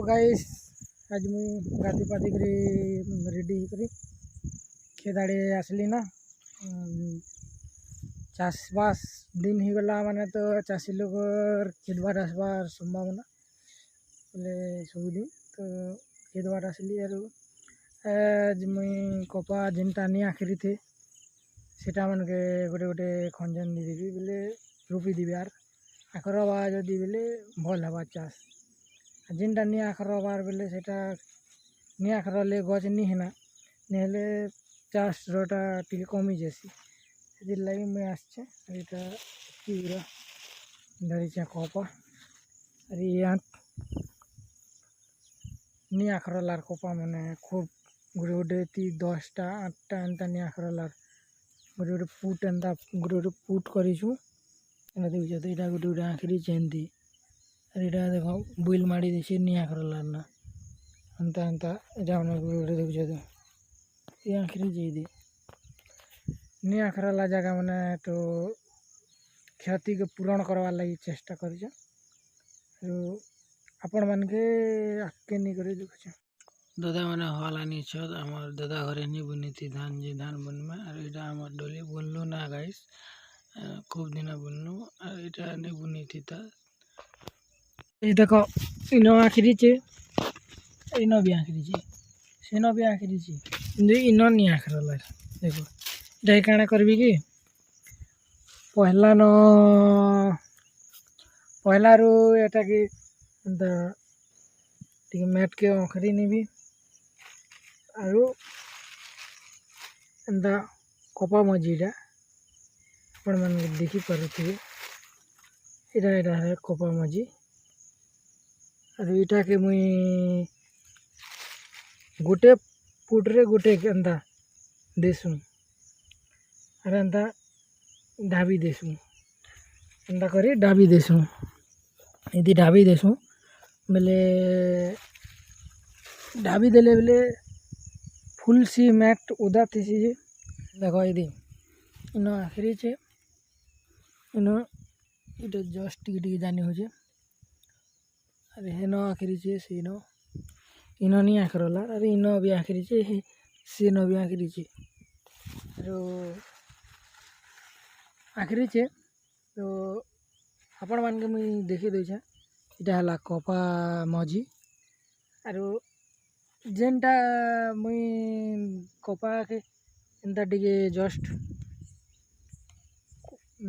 Guys आज मुई गाधी पाधी करी रेडी करी खेत आड़े आसली ना। चाषबास दिन ही गला माने तो चाषी लोग खेत बार आसबार संभावना बोले सबुदिन तो खेत बार आसली और आज मुई कपा जेनटा नहीं आखिरी थे सेटा मन के गोटे गोटे खंजन देवी बोले रोपी देवी आर आखर बा जदि बोले भल हवा चाष जेनटा नहीं आखर बार बोले सेटा नहीं आखरले गज नहीं है नहले चाष रोटा टिके कमी जासी से लगे मुझे आसचे यहाँ पूरा धरी कपा और यहाँ नहीं आखरलार कपा मैंने खूब गोटे गोटे 10टा 8टा एंता नहीं आखरलार गोटे गोटे पुट एंता गोटे गोटे पुट करूँ देखो यहाँ गोटे गोटे आखिरी चेंदी और यहाँ देख बुल माड़ी देसी नहीं आखरलार ना एंता एंता यहाँ गोटे देखो ये आखिरी चाहिए नहीं आखरला जगह मैंने तो क्षति के पूरण करवार लगी चेष्टा कर आपण मान के आके नहीं करे देखो दादा मैंने हवाला नहीं छत हमार दादा घरे नहीं बुनी थी धान जी धान बन में और इटा हमार डोली बुनलू ना गाइस खूब दिन बुनलू और इटा नहीं बुनी थी था ये देखो इनो आखिरी चे इनो भी आखिरी चे सेनो भी आखिरी चे इनो नहीं आखरला देखो इटा काଣା करबी कि पहला रू एटा कि मैट के अखरी नहीं आरु एंता कपा मजीटा आपण मन देखी पारुथे इटा इटा है कपा मजी और इटा के मुई गोटे फुट्रे गोटे एंता देसु और एंता ढाबी देसु एंता करी ढाबी देसु यदि ढाबी देसु बेले ढाबी देले बेले फुल सी मैट उदा थी देखो यदि इनो आखिरी चे इनो इटा जस्ट टिके जानी हो अरे हेनो आखिरी चे सीनो इनो नहीं आखरला अरे इनो भी आखिरी चे सीनो भी आखिरी चे आखिरी चे तो आपण मान के मुई देखी देछे इटा हला कपा मजी आरो जेनटा मुई कपा के एंता टिके जस्ट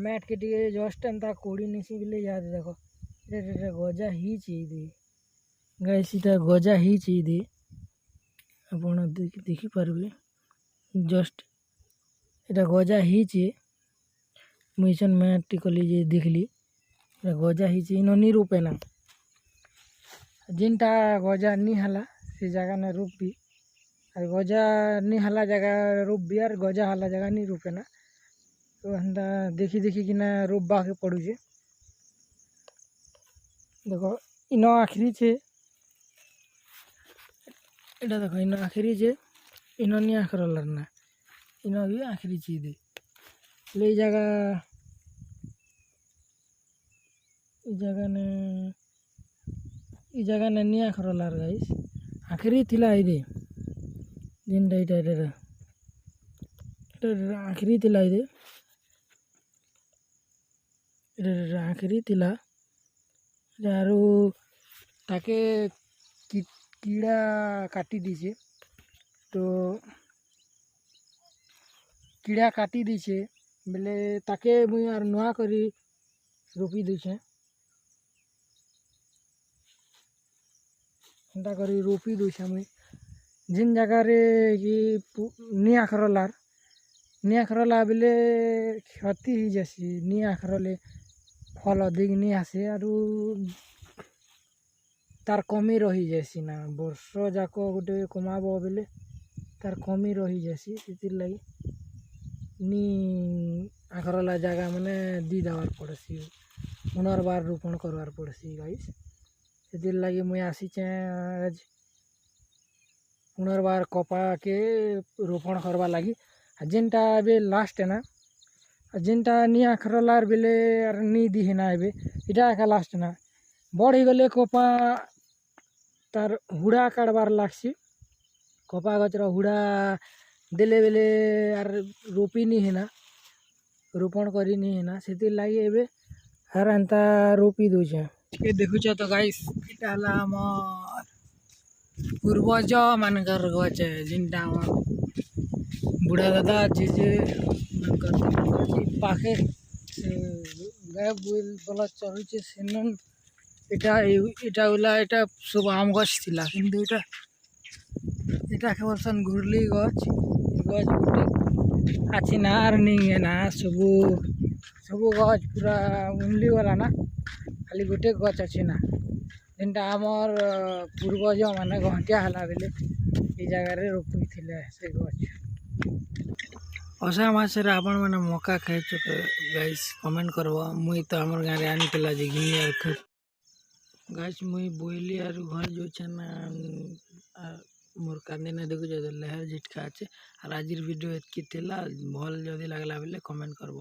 मैट के टिके जस्ट एंता कोड़ी निसी बिले याद देखो इटा गजा ही चाहिए गाइस इटा गजा ही चाहिए आपण देखी पारबे जस्ट इटा गजा ही चाहिए मुई सन मैट टिकली जे देखली गजा ही चाहिए इनो नहीं रूपे ना जिनटा गजा नहीं हला से जगह ने रूप भी और गजा नहीं हला जगह रूप भी और गजा हला जगह नहीं रूपे ना तो एंता देखी देखी कि ना रूप बाके पड़ुचे देखो इनो आखिरी चे इटा देखो इनो आखिरी चे इनो नहीं आखरलार ना इनो भी आखिरी चीज ले जगह ने नहीं आखरलार गाइस आखिरी थिला इदे दिन इटा आखिरी थिला इदे आखिरी थिला आरो ताके कीड़ा काटी दीचे तो कीड़ा काटी दीचे बेले ताके मुई आर नुआ करी रोपी दूचे एंता करी रोपी दूचे मुई जिन जगह रे कि नहीं आखरला बेले क्षति ही जासी नहीं आखरले फल अधिक नहीं आसे आरु तार कमी रही जासी ना वर्ष जाक गोटे कमाब बेले तार कमी रही जासी से लगी नी आखरला जगह मैंने दी देवार पड़सी पुनर्बार रोपण करवार पड़सी गाइस से लगी मुई आसीचे आज पुनर्बार कपा के रोपण करवा लगी जेनटा बे लास्ट है ना जेनटा नहीं आखरलार बेले नहीं दी है ना एबे इटा एका लास्ट ना बढ़ी गले कपा तार हुड़ा काटबार लागसी कपा गचर हुड़ा देले बेले आर रोपी नहीं है ना रोपण करी नहीं है ना से लगे एबे आर एंता रोपी दूचे ये देखुच तो गाइस इटा हला हमर पूर्वज मानकर गच है जिनटा बुढ़ा दादा जेजे पाखे गाय बोला चलुचे सेनन এটা এটা ওলা এটা সব আম গাছ ছিল কিন্তু এটা কেবল ঘুরলি গছ গছ গোটে আছে না আর নিয়ে না সবু সবু গছ পুরা উমলি গলা না খালি গোটে গছ আছে না যেটা আমার পূর্বজ মানে ঘটিয়া হলা বেলে এই জায়গায় রোপিলে সে গছ ଅସା ମାସରେ ଆପଣମାନେ ମକା ଖାଇଛ ଗାଇସ୍ କମେଣ୍ଟ କରବ ମୁଇଁ ତ ଆମର ଗାଁରେ ଆଣିଥିଲା ଯେ ଘିନି ଆର गाइस मुई बोइली आर घर जो ना मोर कांदे ना देखु लहर झिटका अच्छे और आज वीडियो एतकी भल जदि लगला बेले कमेंट करबो।